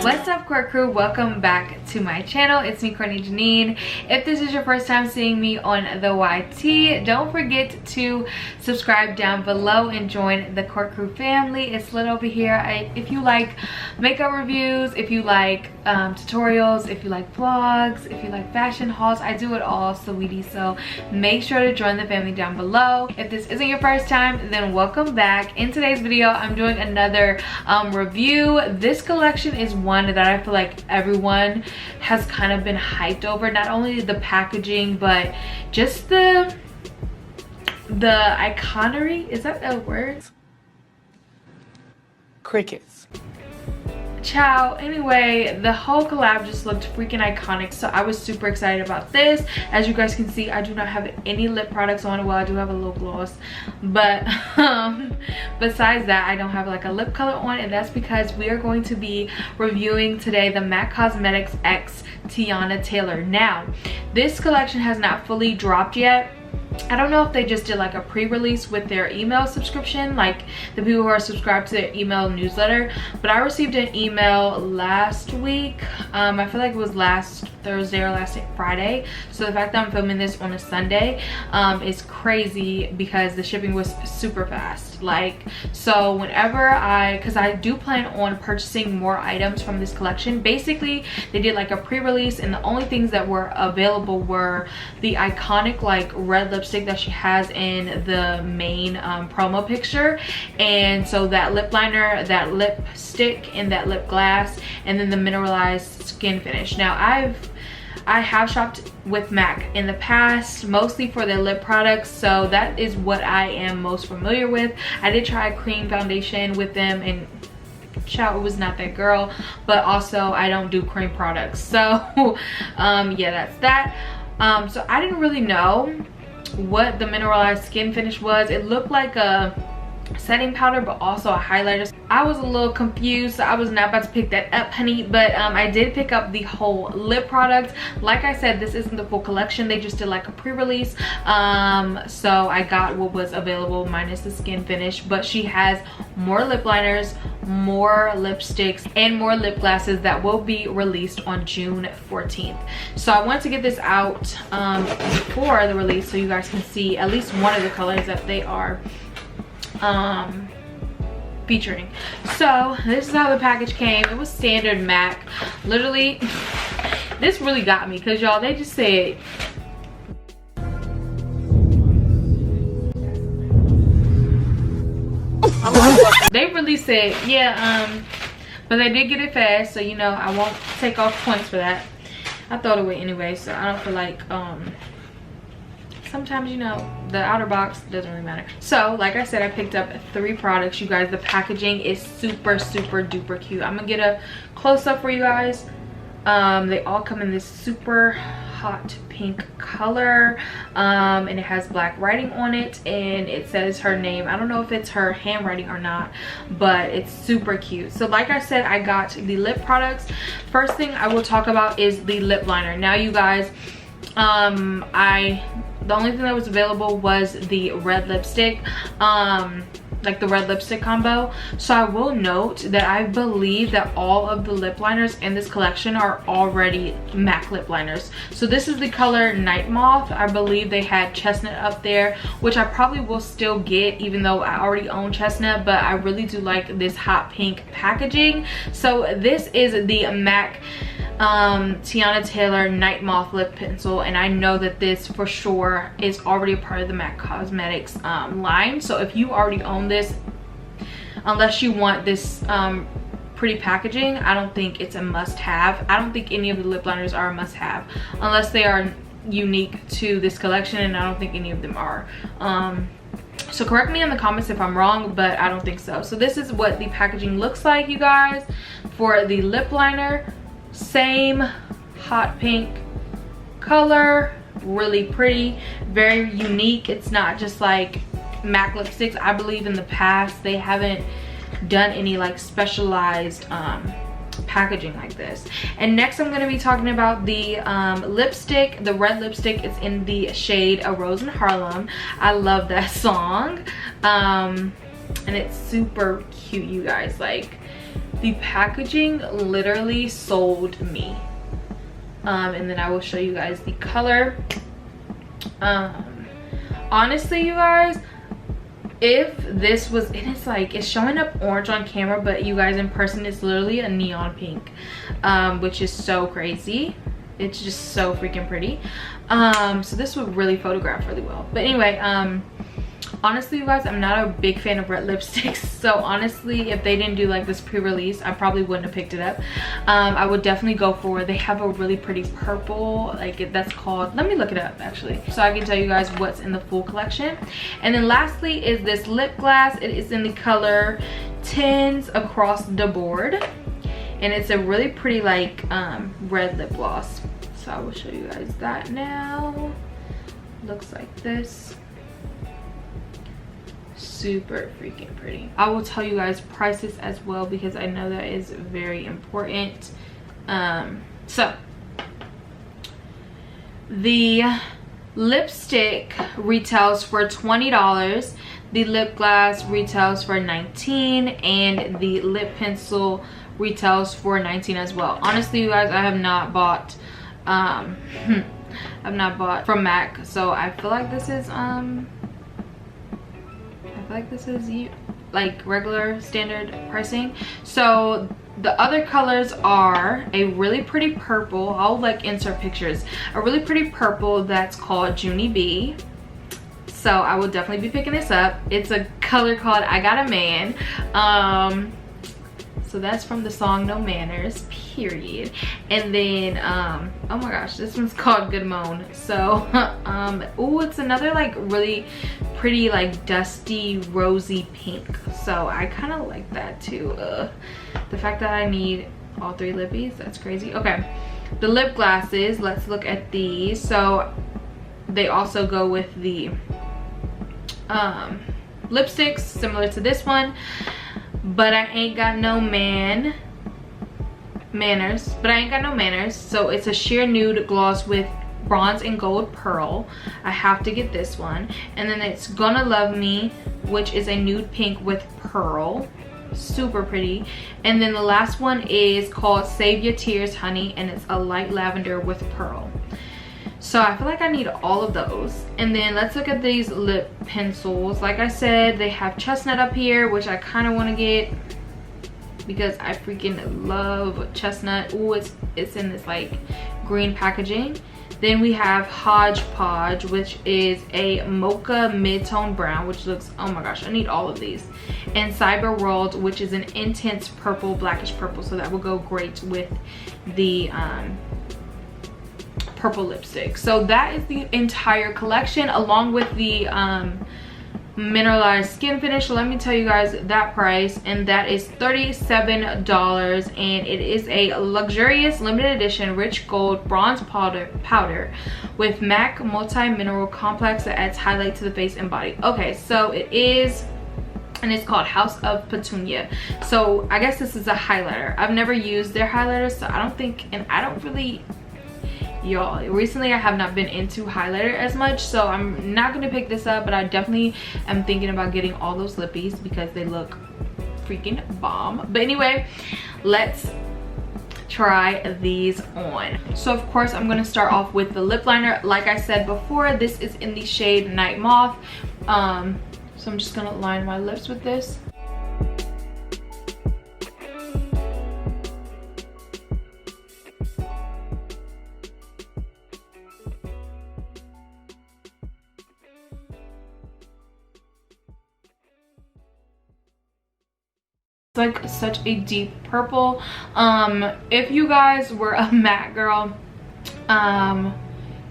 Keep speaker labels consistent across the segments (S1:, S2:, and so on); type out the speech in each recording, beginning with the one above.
S1: What's up, Court Crew? Welcome back to my channel. It's me, Courtney Janine. If this is your first time seeing me on the YT, don't forget to subscribe down below and join the Court Crew family. It's lit over here. If you like makeup reviews, if you like tutorials, if you like vlogs, if you like fashion hauls, I do it all, sweetie. So make sure to join the family down below. If this isn't your first time, then welcome back. In today's video, I'm doing another review. This collection is one that I feel like everyone has kind of been hyped over. Not only the packaging, but just the iconery. Is that a word?
S2: Crickets.
S1: Ciao. Anyway, the whole collab just looked freaking iconic, so I was super excited about this. As you guys can see, I do not have any lip products on. Well, I do have a lip gloss, but besides that, I don't have like a lip color on, and that's because we are going to be reviewing today the MAC Cosmetics X TEYANA Taylor. Now, this collection has not fully dropped yet. I don't know if they just did like a pre-release with their email subscription, like the people who are subscribed to their email newsletter, but I received an email last week. I feel like it was last Thursday or last Friday, so the fact that I'm filming this on a Sunday is crazy because the shipping was super fast. Like, so whenever because I do plan on purchasing more items from this collection. Basically, they did like a pre-release, and the only things that were available were the iconic like red lipstick that she has in the main promo picture, and so that lip liner, that lipstick, and that lip gloss, and then the mineralized skin finish. Now, I have shopped with MAC in the past, mostly for their lip products, so that is what I am most familiar with. I did try a cream foundation with them, and child, it was not that girl, but also I don't do cream products, so yeah, that's that. So I didn't really know what the mineralized skin finish was. It looked like a setting powder, but also a highlighter. I was a little confused, so I was not about to pick that up, honey, but I did pick up the whole lip product. Like I said, this isn't the full collection. They just did like a pre-release, so I got what was available minus the skin finish, but she has more lip liners, more lipsticks, and more lip glosses that will be released on June 14th. So I wanted to get this out before the release so you guys can see at least one of the colors that they are featuring. So this is how the package came. It was standard MAC. Literally, this really got me because y'all, they just said they really said, yeah, but they did get it fast, so you know I won't take off points for that. I thought it would anyway, so I don't feel like sometimes, you know, the outer box doesn't really matter. So like I said, I picked up 3 products, you guys. The packaging is super duper cute. I'm gonna get a close-up for you guys. They all come in this super hot pink color, and it has black writing on it, and it says her name. I don't know if it's her handwriting or not, but it's super cute. So like I said, I got the lip products. First thing I will talk about is the lip liner. Now, you guys, the only thing that was available was the red lipstick, like the red lipstick combo. So I will note that I believe that all of the lip liners in this collection are already MAC lip liners. So this is the color Night Moth. I believe they had Chestnut up there, which I probably will still get even though I already own Chestnut, but I really do like this hot pink packaging. So this is the MAC TEYANA Taylor Night Moth lip pencil, and I know that this for sure is already a part of the MAC Cosmetics line. So if you already own this, unless you want this pretty packaging, I don't think it's a must-have. I don't think any of the lip liners are a must-have unless they are unique to this collection, and I don't think any of them are. So correct me in the comments if I'm wrong, but I don't think so. So this is what the packaging looks like, you guys, for the lip liner. Same hot pink color, really pretty, very unique. It's not just like MAC lipsticks. I believe in the past they haven't done any like specialized packaging like this. And next I'm going to be talking about the lipstick, the red lipstick. It's in the shade A Rose in Harlem. I love that song, and it's super cute, you guys. Like, The packaging literally sold me. And then I will show you guys the color. Honestly, you guys, if this was, and it's like, it's showing up orange on camera, but you guys, in person it's literally a neon pink, which is so crazy. It's just so freaking pretty. So this would really photograph really well. But anyway, honestly, you guys, I'm not a big fan of red lipsticks. So honestly, if they didn't do like this pre-release, I probably wouldn't have picked it up. I would definitely go for, they have a really pretty purple, like that's called, let me look it up actually, so I can tell you guys what's in the full collection. And then lastly is this lip gloss. It is in the color Tins Across the Board, and it's a really pretty like red lip gloss. So I will show you guys that now. Looks like this. Super freaking pretty. I will tell you guys prices as well because I know that is very important. So the lipstick retails for $20, the lip gloss retails for $19, and the lip pencil retails for $19 as well. Honestly, you guys, I have not bought I've not bought from MAC, so I feel like this is like regular standard pricing. So the other colors are a really pretty purple, I'll like insert pictures, a really pretty purple that's called Junie B. So I will definitely be picking this up. It's a color called I Got a Man. So that's from the song No Manners, period. And then oh my gosh, this one's called Good Moan. So oh, it's another like really pretty like dusty rosy pink. So I kind of like that too. The fact that I need all three lippies, that's crazy. Okay, the lip glosses, let's look at these. So they also go with the lipsticks similar to this one, but I ain't got no manners. But I ain't got no manners. So it's a sheer nude gloss with bronze and gold pearl. I have to get this one. And then it's Gonna Love Me, which is a nude pink with pearl. Super pretty. And then the last one is called Save Your Tears Honey, and it's a light lavender with pearl. So I feel like I need all of those. And then let's look at these lip pencils. Like I said, they have chestnut up here, which I kind of want to get because I freaking love chestnut. Ooh, it's in this like green packaging. Then we have Hodgepodge, which is a mocha mid-tone brown, which looks, oh my gosh, I need all of these. And Cyber World, which is an intense purple, blackish purple, so that will go great with the purple lipstick. So that is the entire collection, along with the mineralized skin finish. Let me tell you guys that price, and that is $37, and it is a luxurious limited edition rich gold bronze powder with MAC multi-mineral complex that adds highlight to the face and body. Okay, so it is, and it's called House of Petunia. So I guess this is a highlighter. I've never used their highlighters, so I don't think, and I don't really, y'all, recently I have not been into highlighter as much, so I'm not gonna pick this up, but I definitely am thinking about getting all those lippies because they look freaking bomb. But anyway, let's try these on. So of course I'm gonna start off with the lip liner. Like I said before, this is in the shade Night Moth. So I'm just gonna line my lips with this. It's like such a deep purple. If you guys were a matte girl,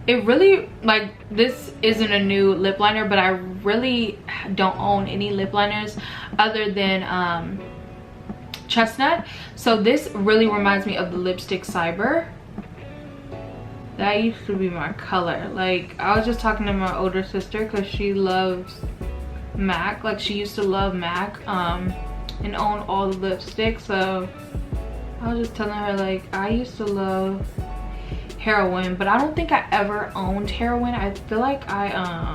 S1: it really, like, this isn't a new lip liner, but I really don't own any lip liners other than chestnut. So this really reminds me of the lipstick Cyber. That used to be my color. Like, I was just talking to my older sister because she loves MAC. Like, she used to love MAC and own all the lipsticks. So I was just telling her, like, I used to love Heroin, but I don't think I ever owned Heroin. I feel like I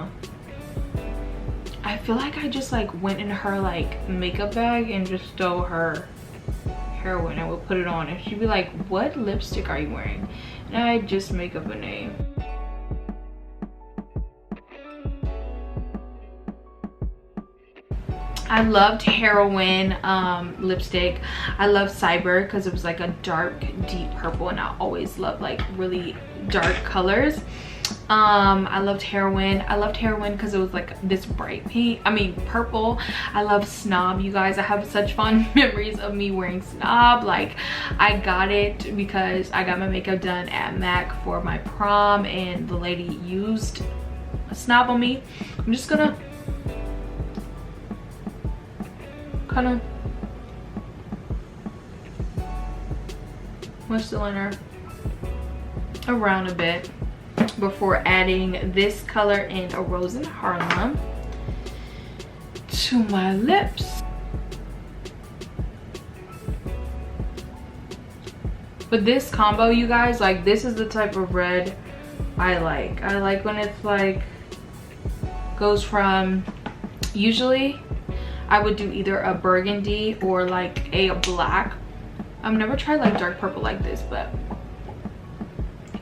S1: just like went in her like makeup bag and just stole her heroin, I would put it on and she'd be like, what lipstick are you wearing? And I just make up a name. I loved heroin lipstick. I love cyber because it was like a dark deep purple, and I always love like really dark colors. I loved heroin. I loved heroin because it was like this bright pink, purple. I love Snob, you guys. I have such fond memories of me wearing Snob. Like, I got it because I got my makeup done at MAC for my prom and the lady used a Snob on me. I'm just gonna kind of mush the liner around a bit before adding this color in A Rose in Harlem to my lips. But this combo, you guys, like, this is the type of red I like. I like when it's like goes from, usually I would do either a burgundy or like a black. I've never tried like dark purple like this, but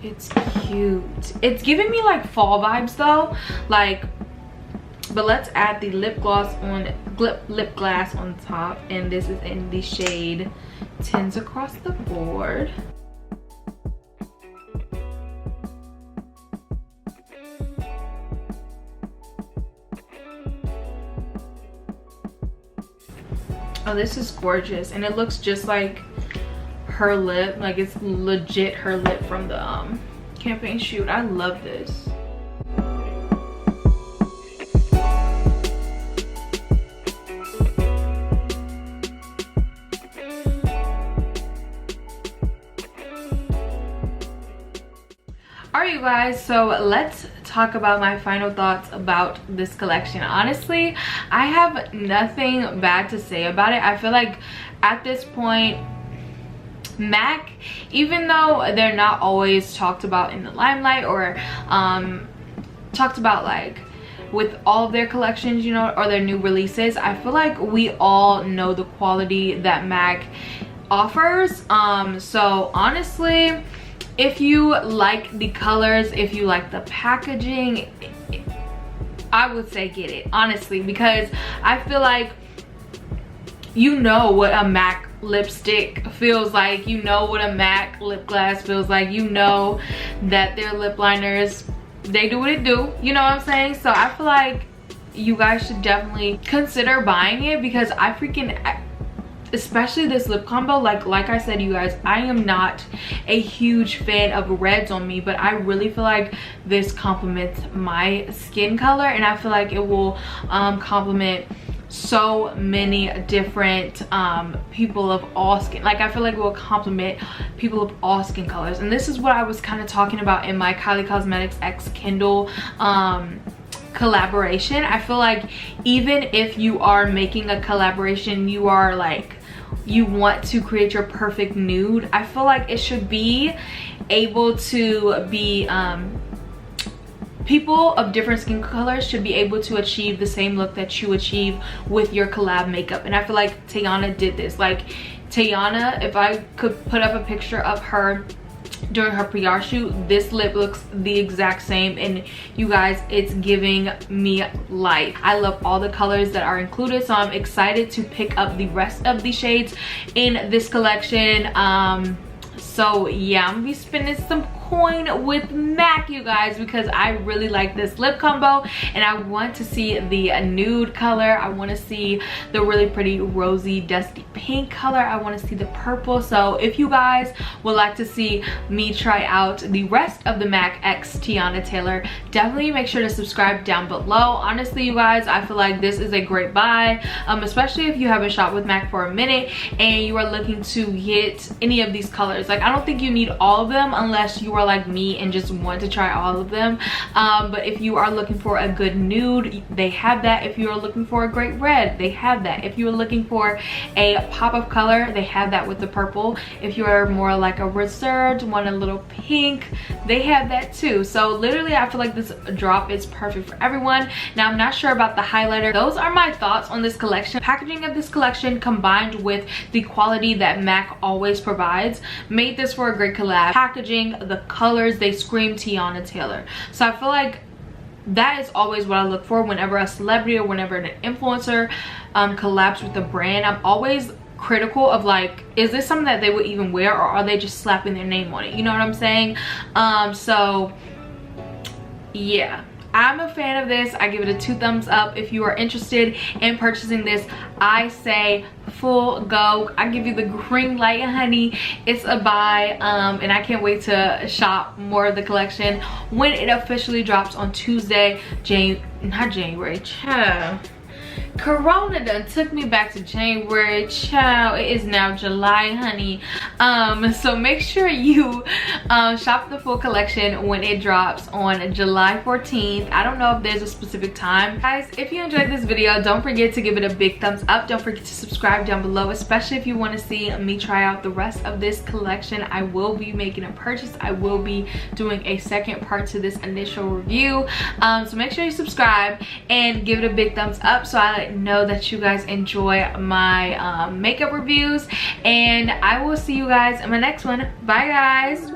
S1: it's cute. It's giving me like fall vibes though. Like, but let's add the lip gloss on top, and this is in the shade Tins Across the Board. Oh, this is gorgeous, and it looks just like her lip. Like, it's legit her lip from the campaign shoot. I love this. Alright, you guys, so let's talk about my final thoughts about this collection. Honestly, I have nothing bad to say about it. I feel like at this point, MAC, even though they're not always talked about in the limelight or talked about like with all of their collections, you know, or their new releases, I feel like we all know the quality that MAC offers. So honestly, if you like the colors, if you like the packaging, I would say get it, honestly, because I feel like you know what a MAC lipstick feels like, you know what a MAC lip gloss feels like, you know that their lip liners, they do what it do, you know what I'm saying? So I feel like you guys should definitely consider buying it, because I freaking, especially this lip combo, like I said, you guys, I am not a huge fan of reds on me, but I really feel like this complements my skin color, and I feel like it will complement so many different people of all skin. Like, I feel like it will complement people of all skin colors, and this is what I was kind of talking about in my Kylie Cosmetics x Kindle collaboration. I feel like even if you are making a collaboration, you are like, you want to create your perfect nude, I feel like it should be able to be people of different skin colors should be able to achieve the same look that you achieve with your collab makeup. And I feel like TEYANA did this. Like, TEYANA, if I could put up a picture of her during her PR shoot, this lip looks the exact same, and you guys, it's giving me life. I love all the colors that are included, so I'm excited to pick up the rest of the shades in this collection. So yeah, I'm gonna be spending some coin with MAC, you guys, because I really like this lip combo, and I want to see the nude color, I want to see the really pretty rosy dusty pink color, I want to see the purple. So if you guys would like to see me try out the rest of the MAC x Teyana Taylor, definitely make sure to subscribe down below. Honestly, you guys, I feel like this is a great buy, especially if you haven't shopped with MAC for a minute and you are looking to get any of these colors. Like, I don't think you need all of them unless you are like me and just want to try all of them. But if you are looking for a good nude, they have that. If you are looking for a great red, they have that. If you are looking for a pop of color, they have that with the purple. If you are more like a reserved, want a little pink, they have that too. So literally I feel like this drop is perfect for everyone. Now I'm not sure about the highlighter. Those are my thoughts on this collection. Packaging of this collection combined with the quality that MAC always provides made this for a great collab. Packaging, the colors, they scream Teyana Taylor. So I feel like that is always what I look for whenever a celebrity or whenever an influencer collabs with a brand. I'm always critical of like, is this something that they would even wear, or are they just slapping their name on it? You know what I'm saying? So yeah, I'm a fan of this. I give it a 2 thumbs up. If you are interested in purchasing this, I say full go. I give you the green light, honey. It's a buy, and I can't wait to shop more of the collection when it officially drops on Tuesday, not January, child. Corona done took me back to January, child. It is now July, honey. So make sure you shop the full collection when it drops on July 14th. I don't know if there's a specific time. Guys, if you enjoyed this video, don't forget to give it a big thumbs up. Don't forget to subscribe down below, especially if you want to see me try out the rest of this collection. I will be making a purchase. I will be doing a second part to this initial review. So make sure you subscribe and give it a big thumbs up so I know that you guys enjoy my makeup reviews, and I will see you guys in my next one. Bye guys.